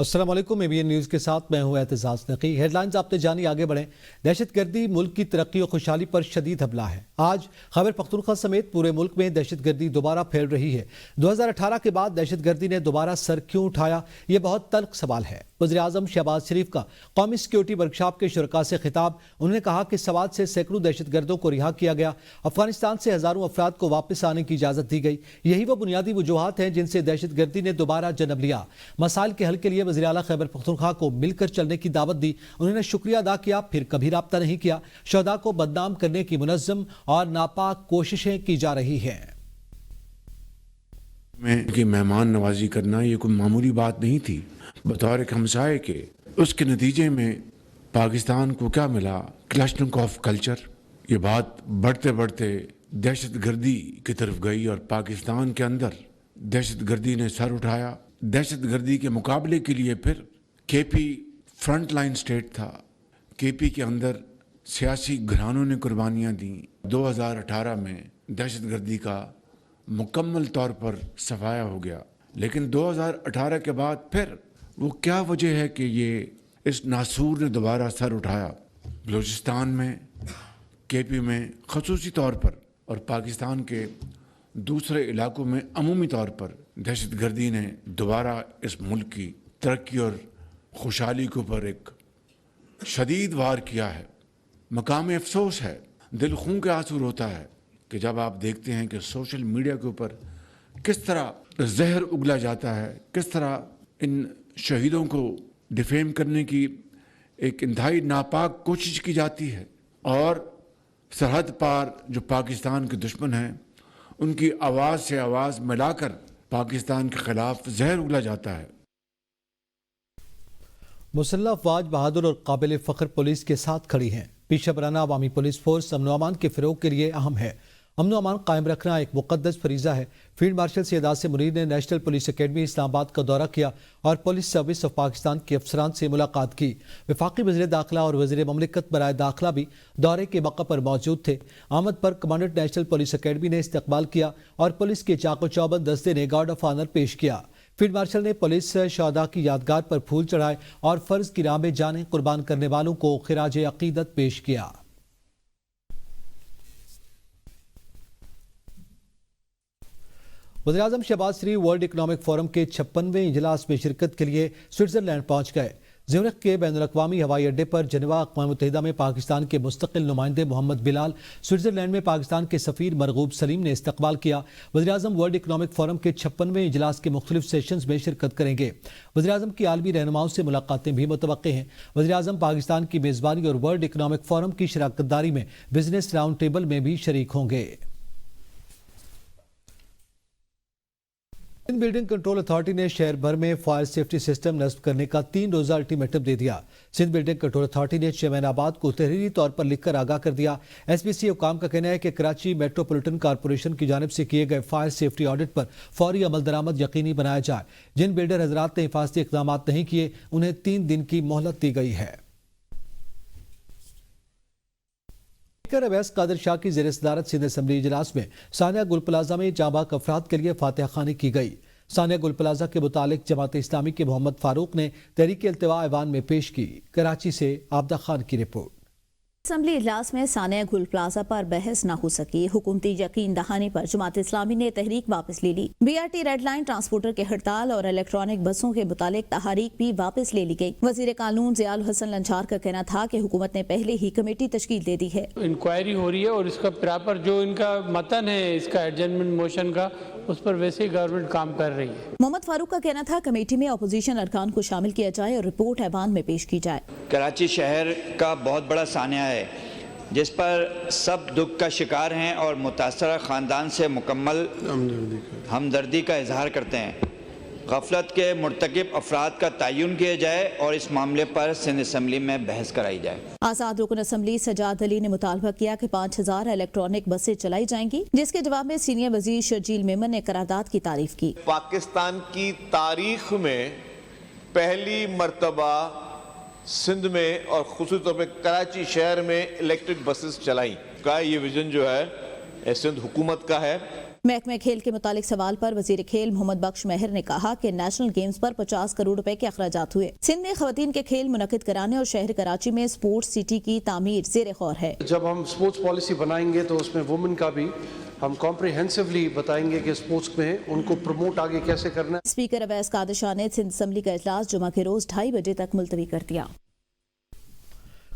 السلام علیکم ABN news کے ساتھ میں ہوں اعتزاز نقی۔ ہیڈ لائنز آپ نے جانی، آگے بڑھیں۔ دہشت گردی ملک کی ترقی اور خوشحالی پر شدید حملہ ہے۔ آج خیبر پختونخوا سمیت پورے ملک میں دہشت گردی دوبارہ پھیل رہی ہے۔ 2018 کے بعد دہشت گردی نے دوبارہ سر کیوں اٹھایا، یہ بہت تلخ سوال ہے۔ وزیراعظم شہباز شریف کا قومی سیکیورٹی ورکشاپ کے شرکاء سے خطاب، انہوں نے کہا کہ سوات سے سینکڑوں دہشت گردوں کو رہا کیا گیا، افغانستان سے ہزاروں افراد کو واپس آنے کی اجازت دی گئی۔ یہی وہ بنیادی وجوہات ہیں جن سے دہشت گردی نے دوبارہ جنم لیا۔ مسائل کے حل کے لیے وزیر اعلیٰ خیبر پختونخوا کو مل کر چلنے کی دعوت دی۔ انہوں نے شکریہ ادا کیا، پھر کبھی رابطہ نہیں کیا۔ شہداء کو بدنام کرنے کی منظم اور ناپاک کوششیں کی جا رہی ہیں۔ میں کی مہمان نوازی کرنا یہ کوئی معمولی بات نہیں تھی۔ بطور ایک ہمسائے کے اس کے نتیجے میں پاکستان کو کیا ملا؟ کلشنگ آف کلچر۔ یہ بات بڑھتے بڑھتے دہشت گردی کی طرف گئی اور پاکستان کے اندر دہشت گردی نے سر اٹھایا۔ دہشت گردی کے مقابلے کے لیے پھر کے پی فرنٹ لائن سٹیٹ تھا۔ کے پی کے اندر سیاسی گھرانوں نے قربانیاں دیں۔ 2018 میں دہشت گردی کا مکمل طور پر صفایا ہو گیا، لیکن 2018 کے بعد پھر وہ کیا وجہ ہے کہ یہ اس ناسور نے دوبارہ سر اٹھایا؟ بلوچستان میں، کے پی میں خصوصی طور پر اور پاکستان کے دوسرے علاقوں میں عمومی طور پر دہشت گردی نے دوبارہ اس ملک کی ترقی اور خوشحالی کے اوپر ایک شدید وار کیا ہے۔ مقام افسوس ہے، دل خون کے آنسو روتا ہے کہ جب آپ دیکھتے ہیں کہ سوشل میڈیا کے اوپر کس طرح زہر اگلا جاتا ہے، کس طرح ان شہیدوں کو ڈیفیم کرنے کی ایک انتہائی ناپاک کوشش کی جاتی ہے، اور سرحد پار جو پاکستان کے دشمن ہیں ان کی آواز سے آواز ملا کر پاکستان کے خلاف زہر اگلا جاتا ہے۔ مسلح افواج بہادر اور قابل فخر پولیس کے ساتھ کھڑی ہیں۔ پیشہ ورانہ عوامی پولیس فورس امن و امان کے فروغ کے لیے اہم ہے۔ امن و امان قائم رکھنا ایک مقدس فریضہ ہے۔ فیلڈ مارشل سید عاصم منیر نے نیشنل پولیس اکیڈمی اسلام آباد کا دورہ کیا اور پولیس سروس آف پاکستان کے افسران سے ملاقات کی۔ وفاقی وزیر داخلہ اور وزیر مملکت برائے داخلہ بھی دورے کے موقع پر موجود تھے۔ آمد پر کمانڈنٹ نیشنل پولیس اکیڈمی نے استقبال کیا اور پولیس کے چاق و چوبند دستے نے گارڈ آف آنر پیش کیا۔ فیلڈ مارشل نے پولیس شہداء کی یادگار پر پھول چڑھائے اور فرض کی راہ میں جانیں قربان کرنے والوں کو خراج عقیدت پیش کیا۔ وزیراعظم شہباز شریف ورلڈ اکنامک فورم کے 56ویں اجلاس میں شرکت کے لیے سوئٹزرلینڈ پہنچ گئے۔ زیورخ کے بین الاقوامی ہوائی اڈے پر جنیوا اقوام متحدہ میں پاکستان کے مستقل نمائندے محمد بلال، سوئٹزرلینڈ میں پاکستان کے سفیر مرغوب سلیم نے استقبال کیا۔ وزیراعظم ورلڈ اکنامک فورم کے 56ویں اجلاس کے مختلف سیشنز میں شرکت کریں گے۔ وزیراعظم کی عالمی رہنماؤں سے ملاقاتیں بھی متوقع ہیں۔ وزیراعظم پاکستان کی میزبانی اور ورلڈ اکنامک فورم کی شراکت داری میں بزنس راؤنڈ ٹیبل میں بھی شریک ہوں گے۔ سندھ بلڈنگ کنٹرول اتھارٹی نے شہر بھر میں فائر سیفٹی سسٹم نصب کرنے کا 3 روزہ الٹیمیٹم دے دیا۔ سندھ بلڈنگ کنٹرول اتھارٹی نے چیئرمین آباد کو تحریری طور پر لکھ کر آگاہ کر دیا۔ ایس بی سی حکام کا کہنا ہے کہ کراچی میٹروپولیٹن کارپوریشن کی جانب سے کیے گئے فائر سیفٹی آڈٹ پر فوری عمل درآمد یقینی بنایا جائے۔ جن بلڈر حضرات نے حفاظتی اقدامات نہیں کیے انہیں 3 دن کی مہلت دی گئی ہے۔ اسپیکر اویس قادر شاہ کی زیر صدارت سندھ اسمبلی اجلاس میں ثانیہ گل پلازہ میں جاں بحق افراد کے لیے فاتحہ خوانی کی گئی۔ ثانیہ گل پلازہ کے متعلق جماعت اسلامی کے محمد فاروق نے تحریک التواء ایوان میں پیش کی۔ کراچی سے عابدہ خان کی رپورٹ۔ اسمبلی اجلاس میں ثانیہ گل پلازہ پر بحث نہ ہو سکی۔ حکومتی یقین دہانی پر جماعت اسلامی نے تحریک واپس لے لی۔ B R T red line transporter کے ہڑتال اور الیکٹرانک بسوں کے متعلق تحریک بھی واپس لے لی گئی۔ وزیر قانون ضیاء الحسن لنچار کا کہنا تھا کہ حکومت نے پہلے ہی کمیٹی تشکیل دے دی ہے۔ انکوائری ہو رہی ہے اور اس کا پراپر جو ان کا متن ہے اس کا ایڈجسٹمنٹ موشن کا، اس پر ویسے ہی گورنمنٹ کام کر رہی ہے۔ محمد فاروق کا کہنا تھا کمیٹی میں اپوزیشن ارکان کو شامل کیا جائے اور رپورٹ ایوان میں پیش کی جائے۔ کراچی شہر کا بہت بڑا سانحہ ہے جس پر سب دکھ کا شکار ہیں اور متاثرہ خاندان سے مکمل ہمدردی کا اظہار کرتے ہیں۔ غفلت کے مرتکب افراد کا تعین کیا جائے اور اس معاملے پر سندھ اسمبلی میں بحث کرائی جائے۔ آزاد رکن اسمبلی سجاد علی نے مطالبہ کیا کہ 5000 الیکٹرانک بسیں چلائی جائیں گی، جس کے جواب میں سینئر وزیر شرجیل میمن نے قرارداد کی تعریف کی۔ پاکستان کی تاریخ میں پہلی مرتبہ سندھ میں اور خصوصی طور پہ کراچی شہر میں الیکٹرک بسز چلائیں کا یہ ویژن جو ہے سندھ حکومت کا ہے۔ محکمہ کھیل کے متعلق سوال پر وزیر کھیل محمد بخش مہر نے کہا کہ نیشنل گیمز پر 50 کروڑ روپے کے اخراجات ہوئے. سندھ میں خواتین کے کھیل منعقد کرانے اور شہر کراچی میں سپورٹس سٹی کی تعمیر زیر غور ہے. جب ہم سپورٹس پالیسی بنائیں گے تو اس میں وومن کا بھی ہم کمپریہنسولی بتائیں گے کہ سپورٹس میں ان کو پروموٹ آگے کیسے کرنا ہے. اسپیکر اویس قادر شاہ نے سندھ اسمبلی کا اجلاس جمعہ کے روز 2:30 بجے تک ملتوی کر دیا.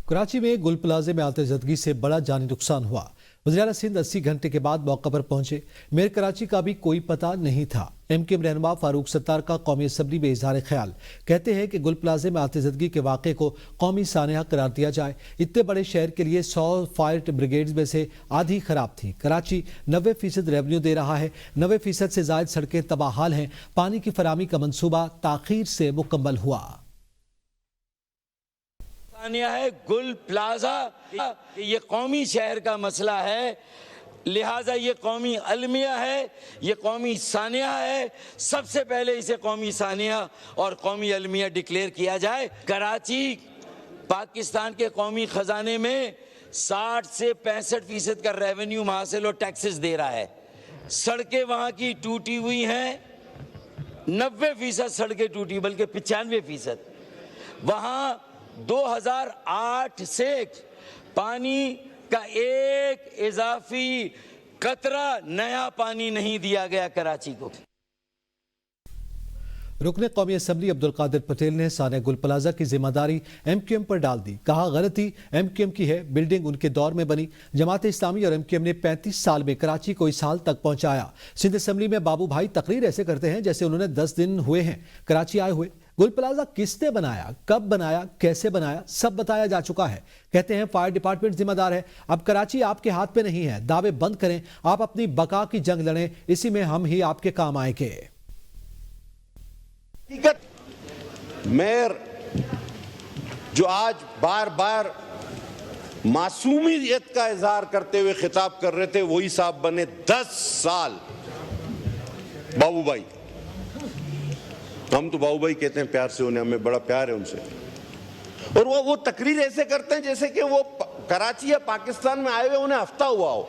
کراچی میں گل پلازے میں آتش زدگی سے بڑا جانی نقصان ہوا. وزیراعلیٰ سندھ 80 گھنٹے کے بعد موقع پر پہنچے. میئر کراچی کا بھی کوئی پتہ نہیں تھا. ایم کیو ایم رہنما فاروق ستار کا قومی اسمبلی میں اظہار خیال. کہتے ہیں کہ گل پلازے میں آتش زدگی کے واقعے کو قومی سانحہ قرار دیا جائے. اتنے بڑے شہر کے لیے 100 فائر بریگیڈز میں سے آدھی خراب تھیں. کراچی 90% ریونیو دے رہا ہے. 90% سے زائد سڑکیں تباہ حال ہیں. پانی کی فراہمی کا منصوبہ تاخیر سے مکمل ہوا. ہے گل پلازا یہ قومی شہر کا مسئلہ ہے، لہٰذا یہ قومی المیہ ہے، یہ قومی سانحہ ہے. سب سے پہلے اسے قومی سانحہ اور قومی المیہ ڈکلیئر کیا جائے. کراچی پاکستان کے قومی خزانے میں 60 سے 65% کا ریونیو حاصل اور ٹیکسز دے رہا ہے. سڑکیں وہاں کی ٹوٹی ہوئی ہیں، 90% سڑکیں ٹوٹی، بلکہ 95%. وہاں 2008 سے پانی کا ایک اضافی قطرہ نیا پانی نہیں دیا گیا کراچی کو. رکن قومی اسمبلی عبدالقادر پٹیل نے سانحہ گل پلازہ کی ذمہ داری ایم کیو ایم پر ڈال دی. کہا غلطی ایم کیو ایم کی ہے، بلڈنگ ان کے دور میں بنی. جماعت اسلامی اور ایم کیو ایم نے 35 سال میں کراچی کو اس حال تک پہنچایا. سندھ اسمبلی میں بابو بھائی تقریر ایسے کرتے ہیں جیسے انہوں نے 10 دن ہوئے ہیں کراچی آئے ہوئے. گل پلازہ کس نے بنایا، کب بنایا، کیسے بنایا، سب بتایا جا چکا ہے. کہتے ہیں فائر ڈپارٹمنٹ ذمہ دار ہے. اب کراچی آپ کے ہاتھ پہ نہیں ہے. دعوے بند کریں، آپ اپنی بقا کی جنگ لڑیں، اسی میں ہم ہی آپ کے کام آئیں گے. حقیقت میئر جو آج بار بار معصومیت کا اظہار کرتے ہوئے خطاب کر رہے تھے، وہی صاحب بنے 10 سال بابو بھائی. ہم تو بابو بھائی کہتے ہیں پیار سے انہیں، ہمیں بڑا پیار ہے ان سے. اور وہ تقریر ایسے کرتے ہیں جیسے کہ وہ کراچی یا پاکستان میں آئے ہوئے انہیں ہفتہ ہوا ہو،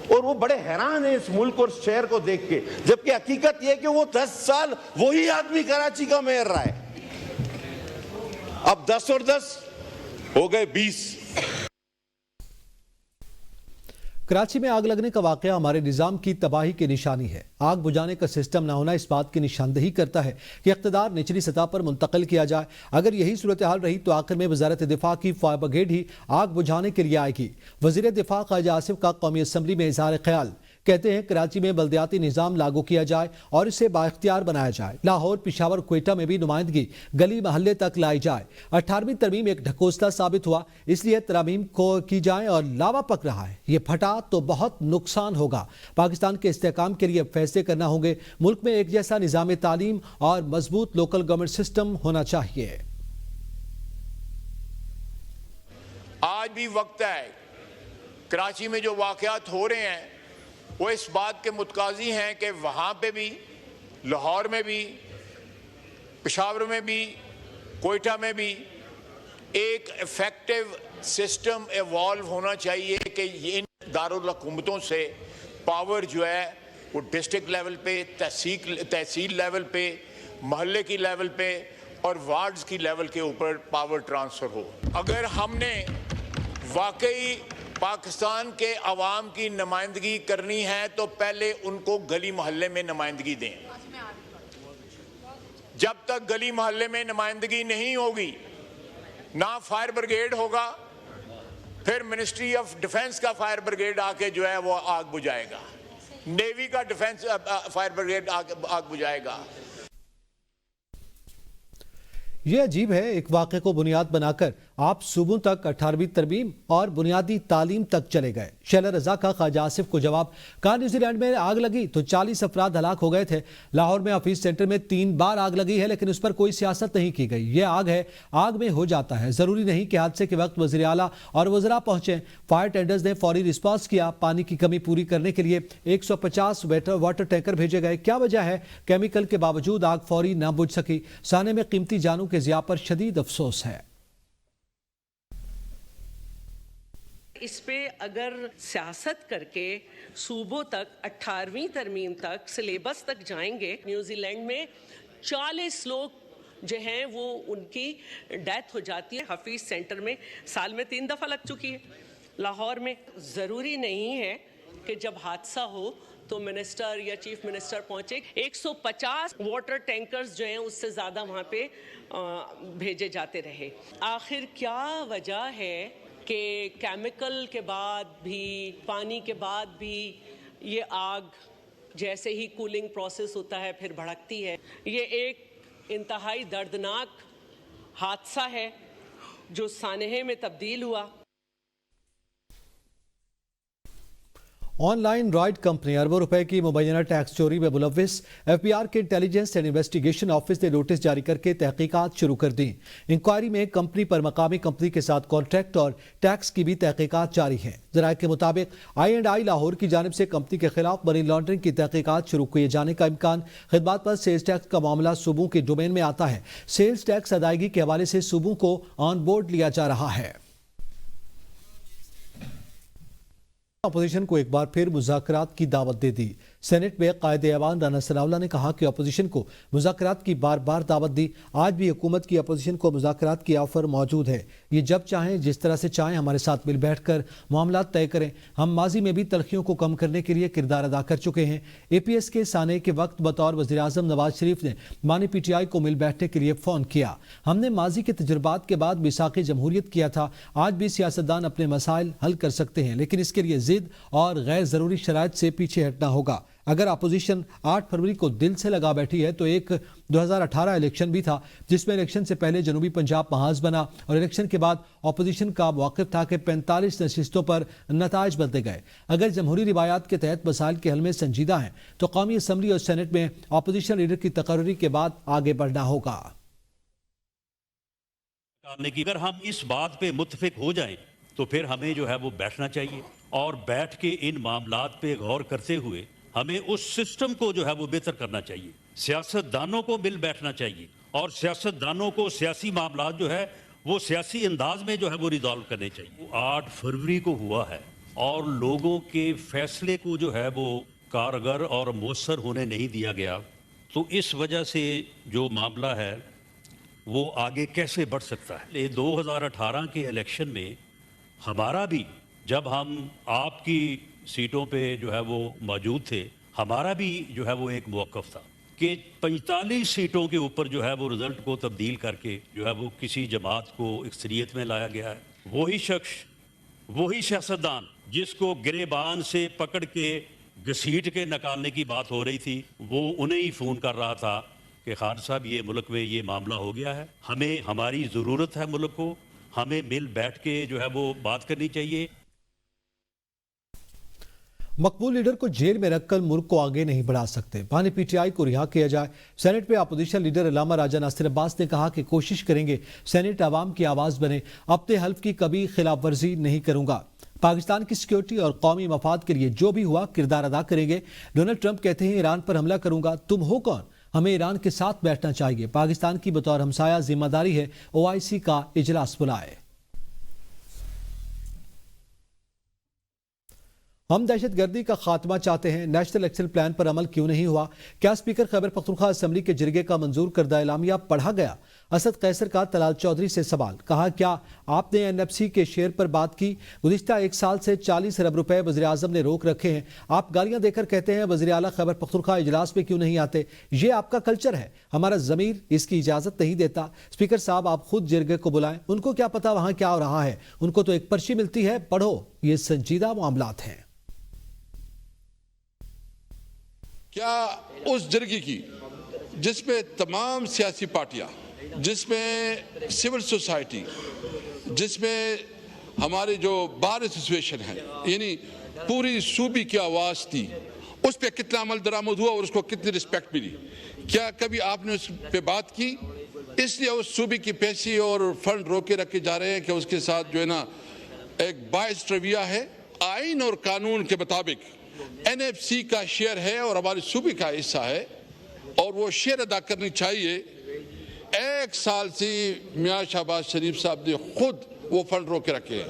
اور وہ بڑے حیران ہیں اس ملک اور شہر کو دیکھ کے. جبکہ حقیقت یہ کہ وہ 10 سال وہی آدمی کراچی کا میئر رہا ہے. اب 10 اور 10 ہو گئے 20. کراچی میں آگ لگنے کا واقعہ ہمارے نظام کی تباہی کی نشانی ہے. آگ بجھانے کا سسٹم نہ ہونا اس بات کی نشاندہی کرتا ہے کہ اقتدار نچلی سطح پر منتقل کیا جائے. اگر یہی صورتحال رہی تو آخر میں وزارت دفاع کی فائر بریگیڈ ہی آگ بجھانے کے لیے آئے گی. وزیر دفاع خواجہ آصف کا قومی اسمبلی میں اظہار خیال. کہتے ہیں کراچی میں بلدیاتی نظام لاگو کیا جائے اور اسے بااختیار بنایا جائے. لاہور، پشاور، کوئٹہ میں بھی نمائندگی گلی محلے تک لائی جائے. 18ویں ترمیم ایک ڈھکوسلا ثابت ہوا، اس لیے ترامیم کو کی جائیں اور لاوا پک رہا ہے. یہ پھٹا تو بہت نقصان ہوگا. پاکستان کے استحکام کے لیے فیصلے کرنا ہوں گے. ملک میں ایک جیسا نظام تعلیم اور مضبوط لوکل گورنمنٹ سسٹم ہونا چاہیے. آج بھی وقت ہے. کراچی میں جو واقعات ہو رہے ہیں وہ اس بات کے متقاضی ہیں کہ وہاں پہ بھی، لاہور میں بھی، پشاور میں بھی، کوئٹہ میں بھی ایک ایفیکٹو سسٹم ایوالو ہونا چاہیے کہ ان دارالحکومتوں سے پاور جو ہے وہ ڈسٹرکٹ لیول پہ، تحصیل لیول پہ، محلے کی لیول پہ اور وارڈز کی لیول کے اوپر پاور ٹرانسفر ہو. اگر ہم نے واقعی پاکستان کے عوام کی نمائندگی کرنی ہے تو پہلے ان کو گلی محلے میں نمائندگی دیں. جب تک گلی محلے میں نمائندگی نہیں ہوگی، نہ فائر بریگیڈ ہوگا، پھر منسٹری آف ڈیفنس کا فائر بریگیڈ آ کے جو ہے وہ آگ بجھائے گا، نیوی کا ڈیفنس فائر بریگیڈ آگ بجھائے گا. یہ عجیب ہے، ایک واقعے کو بنیاد بنا کر آپ صوبوں تک 18ویں ترمیم اور بنیادی تعلیم تک چلے گئے. شیلا رضا کا خواجہ آصف کو جواب. کہا نیوزی لینڈ میں آگ لگی تو 40 افراد ہلاک ہو گئے تھے. لاہور میں آفیس سینٹر میں 3 بار آگ لگی ہے لیکن اس پر کوئی سیاست نہیں کی گئی. یہ آگ ہے، آگ میں ہو جاتا ہے. ضروری نہیں کہ حادثے کے وقت وزیر اعلیٰ اور وزراء پہنچیں. فائر ٹینڈرز نے فوری رسپانس کیا. پانی کی کمی پوری کرنے کے لیے 150 واٹر ٹینکر بھیجے گئے. کیا وجہ ہے کیمیکل کے باوجود آگ فوری نہ بجھ سکی؟ سانحے میں قیمتی جانوں کے ضیاع پر شدید افسوس ہے. اس پہ اگر سیاست کر کے صوبوں تک 18ویں ترمیم تک سلیبس تک جائیں گے، نیوزی لینڈ میں 40 لوگ جو ہیں وہ ان کی ڈیتھ ہو جاتی ہے. حفیظ سینٹر میں سال میں 3 دفعہ لگ چکی ہے. لاہور میں ضروری نہیں ہے کہ جب حادثہ ہو تو منسٹر یا چیف منسٹر پہنچے. 150 واٹر ٹینکرز جو ہیں اس سے زیادہ وہاں پہ بھیجے جاتے رہے. آخر کیا وجہ ہے کہ کیمیکل کے بعد بھی، پانی کے بعد بھی یہ آگ جیسے ہی کولنگ پروسیس ہوتا ہے پھر بھڑکتی ہے؟ یہ ایک انتہائی دردناک حادثہ ہے جو سانحے میں تبدیل ہوا. آن لائن رائڈ کمپنی اربوں روپے کی مبینہ ٹیکس چوری میں ملوث ایف بی آر کے انٹیلیجنس اینڈ انویسٹیگیشن آفس نے نوٹس جاری کر کے تحقیقات شروع کر دی. انکوائری میں کمپنی پر مقامی کمپنی کے ساتھ کانٹریکٹ اور ٹیکس کی بھی تحقیقات جاری ہیں. ذرائع کے مطابق I&I لاہور کی جانب سے کمپنی کے خلاف منی لانڈرنگ کی تحقیقات شروع کیے جانے کا امکان. خدمات پر سیلز ٹیکس کا معاملہ صوبوں کے ڈومین میں آتا ہے. سیلز ٹیکس ادائیگی کے حوالے سے صوبوں کو آن بورڈ لیا جا رہا ہے. اپوزیشن کو ایک بار پھر مذاکرات کی دعوت دے دی. سینٹ میں قائد ایوان رانا ثناءاللہ نے کہا کہ اپوزیشن کو مذاکرات کی بار بار دعوت دی. آج بھی حکومت کی اپوزیشن کو مذاکرات کی آفر موجود ہے. یہ جب چاہیں جس طرح سے چاہیں ہمارے ساتھ مل بیٹھ کر معاملات طے کریں. ہم ماضی میں بھی تلخیوں کو کم کرنے کے لیے کردار ادا کر چکے ہیں. اے پی ایس کے سانحے کے وقت بطور وزیراعظم نواز شریف نے بانی پی ٹی آئی کو مل بیٹھنے کے لیے فون کیا. ہم نے ماضی کے تجربات کے بعد میثاق جمہوریت کیا تھا. آج بھی سیاستدان اپنے مسائل حل کر سکتے ہیں لیکن اس کے لیے ضد اور غیر ضروری شرائط سے پیچھے ہٹنا ہوگا. اگر اپوزیشن 8 فروری کو دل سے لگا بیٹھی ہے تو ایک 2018 الیکشن بھی تھا جس میں الیکشن سے پہلے جنوبی پنجاب محاذ بنا اور الیکشن کے بعد اپوزیشن کا موقف تھا کہ 45 نشستوں پر نتائج بدلے گئے. اگر جمہوری روایات کے تحت مسائل کے حل میں سنجیدہ ہیں تو قومی اسمبلی اور سینٹ میں اپوزیشن لیڈر کی تقرری کے بعد آگے بڑھنا ہوگا. اگر ہم اس بات پہ متفق ہو جائیں تو پھر ہمیں جو ہے وہ بیٹھنا چاہیے اور بیٹھ کے ان معاملات پہ غور کرتے ہوئے ہمیں اس سسٹم کو جو ہے وہ بہتر کرنا چاہیے. سیاستدانوں کو مل بیٹھنا چاہیے اور سیاستدانوں کو سیاسی معاملات جو ہے وہ سیاسی انداز میں جو ہے وہ ریزالو کرنے چاہیے. 8 فروری کو ہوا ہے اور لوگوں کے فیصلے کو جو ہے وہ کارگر اور مؤثر ہونے نہیں دیا گیا. تو اس وجہ سے جو معاملہ ہے وہ آگے کیسے بڑھ سکتا ہے. 2018 کے الیکشن میں ہمارا بھی، جب ہم آپ کی سیٹوں پہ جو ہے وہ موجود تھے، ہمارا بھی جو ہے وہ ایک موقف تھا کہ 45 سیٹوں کے اوپر جو ہے وہ رزلٹ کو تبدیل کر کے جو ہے وہ کسی جماعت کو اکثریت میں لایا گیا ہے. وہی شخص، وہی سیاستدان جس کو گریبان سے پکڑ کے گھسیٹ کے نکالنے کی بات ہو رہی تھی، وہ انہیں ہی فون کر رہا تھا کہ خان صاحب یہ ملک میں یہ معاملہ ہو گیا ہے، ہمیں ہماری ضرورت ہے ملک کو، ہمیں مل بیٹھ کے جو ہے وہ بات کرنی چاہیے. مقبول لیڈر کو جیل میں رکھ کر ملک کو آگے نہیں بڑھا سکتے. بانی پی ٹی آئی کو رہا کیا جائے. سینٹ میں اپوزیشن لیڈر علامہ راجہ ناصر عباس نے کہا کہ کوشش کریں گے سینٹ عوام کی آواز بنے. اپنے حلف کی کبھی خلاف ورزی نہیں کروں گا. پاکستان کی سیکیورٹی اور قومی مفاد کے لیے جو بھی ہوا کردار ادا کریں گے. ڈونلڈ ٹرمپ کہتے ہیں ایران پر حملہ کروں گا. تم ہو کون؟ ہمیں ایران کے ساتھ بیٹھنا چاہیے. پاکستان کی بطور ہمسایہ ذمہ داری ہے OIC کا اجلاس بلائے. ہم دہشت گردی کا خاتمہ چاہتے ہیں. نیشنل ایکشن پلان پر عمل کیوں نہیں ہوا؟ کیا اسپیکر خیبر پختونخوا اسمبلی کے جرگے کا منظور کردہ اعلامیہ پڑھا گیا؟ اسد قیصر کا طلال چودھری سے سوال. کہا کیا آپ نے NFC کے شیئر پر بات کی؟ گزشتہ 1 سال سے 40 ارب روپے وزیر اعظم نے روک رکھے ہیں. آپ گالیاں دے کر کہتے ہیں وزیر اعلیٰ خیبر پختونخوا اجلاس میں کیوں نہیں آتے؟ یہ آپ کا کلچر ہے. ہمارا ضمیر اس کی اجازت نہیں دیتا. اسپیکر صاحب آپ خود جرگے کو بلائیں. ان کو کیا پتا وہاں کیا ہو رہا ہے؟ ان کو تو ایک پرچی ملتی ہے، پڑھو. یہ سنجیدہ معاملات ہیں. کیا اس جرگی کی جس میں تمام سیاسی پارٹیاں، جس میں سول سوسائٹی، جس میں ہمارے جو بار ایسوسیشن ہے، یعنی پوری صوبے کی آواز تھی، اس پہ کتنا عمل درآمد ہوا اور اس کو کتنی رسپیکٹ ملی؟ کیا کبھی آپ نے اس پہ بات کی؟ اس لیے اس صوبے کی پیسے اور فنڈ روکے رکھے جا رہے ہیں کہ اس کے ساتھ جو ہے نا ایک باعث رویہ ہے. آئین اور قانون کے مطابق NFC کا شیئر ہے اور ہمارے صوبے کا حصہ ہے اور وہ شیئر ادا کرنی چاہیے. 1 سال سے میاں شہباز شریف صاحب نے خود وہ فنڈ روکے رکھے ہیں.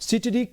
CTD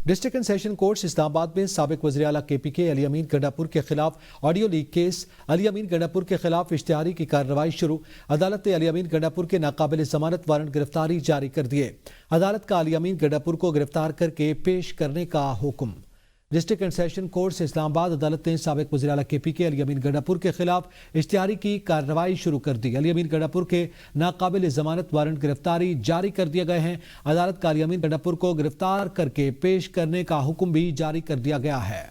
district and session courts Islamabad میں سابق وزیر اعلیٰ KPK علی امین گنڈاپور کے خلاف آڈیو لیک کیس، علی امین گنڈاپور کے خلاف اشتہاری کی کارروائی شروع۔ عدالت نے علی امین گنڈاپور کے ناقابل ضمانت وارنٹ گرفتاری جاری کر دیے۔ عدالت کا علی امین گنڈاپور کو گرفتار کر کے پیش کرنے کا حکم۔ ڈسٹرکٹ اینڈ سیشن کورٹس اسلام آباد عدالت نے سابق وزیر اعلیٰ KPK علی امین گنڈاپور کے خلاف اشتہاری کی کارروائی شروع کر دی۔ علی امین گنڈاپور کے ناقابل ضمانت وارنٹ گرفتاری جاری کر دیے گئے ہیں۔ عدالت کا علی امین گنڈاپور کو گرفتار کر کے پیش کرنے کا حکم بھی جاری کر دیا گیا ہے۔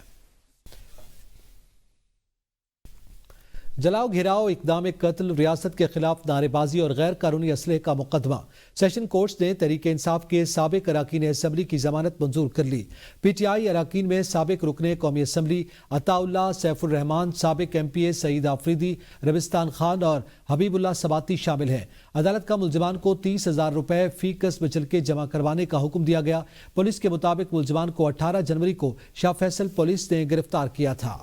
جلاؤ گھیراؤ، اقدام قتل، ریاست کے خلاف نعرے بازی اور غیر قانونی اسلحے کا مقدمہ۔ سیشن کورٹس نے تحریک انصاف کے سابق اراکین اسمبلی کی ضمانت منظور کر لی۔ PTI اراکین میں سابق رکن قومی اسمبلی عطا اللہ، سیف الرحمان، سابق MPA سعید آفریدی، ربستان خان اور حبیب اللہ سباتی شامل ہیں۔ عدالت کا ملزمان کو 30,000 روپے فی کس بچل کے جمع کروانے کا حکم دیا گیا۔ پولیس کے مطابق ملزمان کو 18 جنوری کو شاہ فیصل پولیس نے گرفتار کیا تھا۔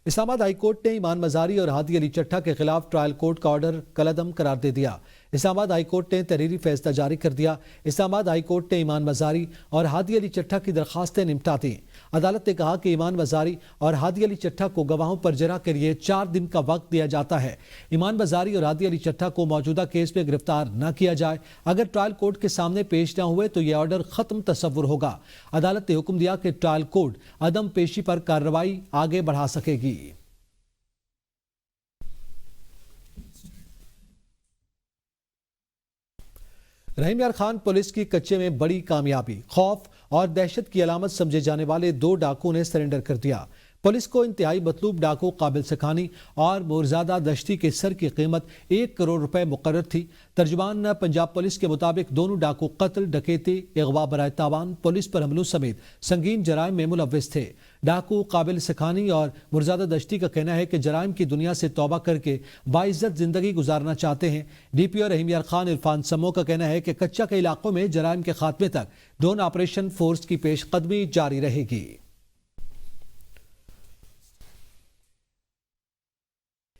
اسلام آباد ہائی کورٹ نے ایمان مزاری اور ہادی علی چٹھا کے خلاف ٹرائل کورٹ کا آرڈر کالعدم قرار دے دیا۔ اسلام آباد ہائی کورٹ نے تحریری فیصلہ جاری کر دیا۔ اسلام آباد ہائی کورٹ نے ایمان مزاری اور ہادی علی چٹھا کی درخواستیں نمٹا دیں۔ عدالت نے کہا کہ ایمان مزاری اور ہادی علی چٹھا کو گواہوں پر جرح کے لیے 4 دن کا وقت دیا جاتا ہے۔ ایمان مزاری اور ہادی علی چٹھا کو موجودہ کیس میں گرفتار نہ کیا جائے۔ اگر ٹرائل کورٹ کے سامنے پیش نہ ہوئے تو یہ آرڈر ختم تصور ہوگا۔ عدالت نے حکم دیا کہ ٹرائل کورٹ عدم پیشی پر کارروائی آگے بڑھا سکے گی۔ رحیم یار خان پولیس کی کچے میں بڑی کامیابی، خوف اور دہشت کی علامت سمجھے جانے والے 2 ڈاکو نے سرنڈر کر دیا۔ پولیس کو انتہائی مطلوب ڈاکو قابل سکھانی اور مرزادہ دشتی کے سر کی قیمت 1 کروڑ روپے مقرر تھی۔ ترجمان پنجاب پولیس کے مطابق دونوں ڈاکو قتل، ڈکیتی، اغوا برائے تاوان، پولیس پر حملوں سمیت سنگین جرائم میں ملوث تھے۔ ڈاکو قابل سکھانی اور مرزادہ دشتی کا کہنا ہے کہ جرائم کی دنیا سے توبہ کر کے باعزت زندگی گزارنا چاہتے ہیں۔ DPO رحیم یار خان عرفان سمو کا کہنا ہے کہ کچا کے علاقوں میں جرائم کے خاتمے تک ڈرون آپریشن فورس کی پیش قدمی جاری رہے گی۔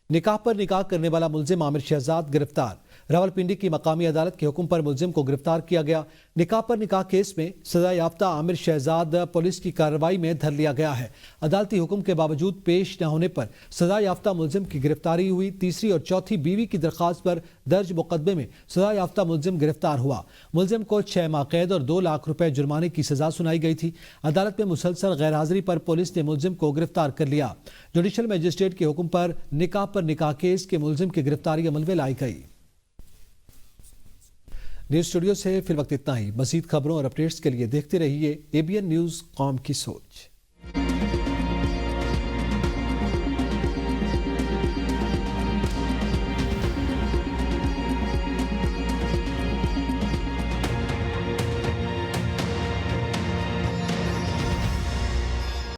نکاح پر نکاح کرنے والا ملزم عامر شہزاد گرفتار۔ راولپنڈی کی مقامی عدالت کے حکم پر ملزم کو گرفتار کیا گیا۔ نکاح پر نکاح کیس میں سزا یافتہ عامر شہزاد پولیس کی کارروائی میں دھر لیا گیا ہے۔ عدالتی حکم کے باوجود پیش نہ ہونے پر سزا یافتہ ملزم کی گرفتاری ہوئی۔ تیسری اور چوتھی بیوی کی درخواست پر درج مقدمے میں سزا یافتہ ملزم گرفتار ہوا۔ ملزم کو 6 ماہ قید اور 2 لاکھ روپے جرمانے کی سزا سنائی گئی تھی۔ عدالت میں مسلسل غیر حاضری پر پولیس نے ملزم کو گرفتار کر لیا۔ جوڈیشل مجسٹریٹ کے حکم پر نکاح کیس کے ملزم کی گرفتاری عمل میں لائی گئی۔ نیوز اسٹوڈیو سے فی الوقت اتنا ہی۔ مزید خبروں اور اپڈیٹس کے لیے دیکھتے رہیے ABN نیوز، قوم کی سوچ۔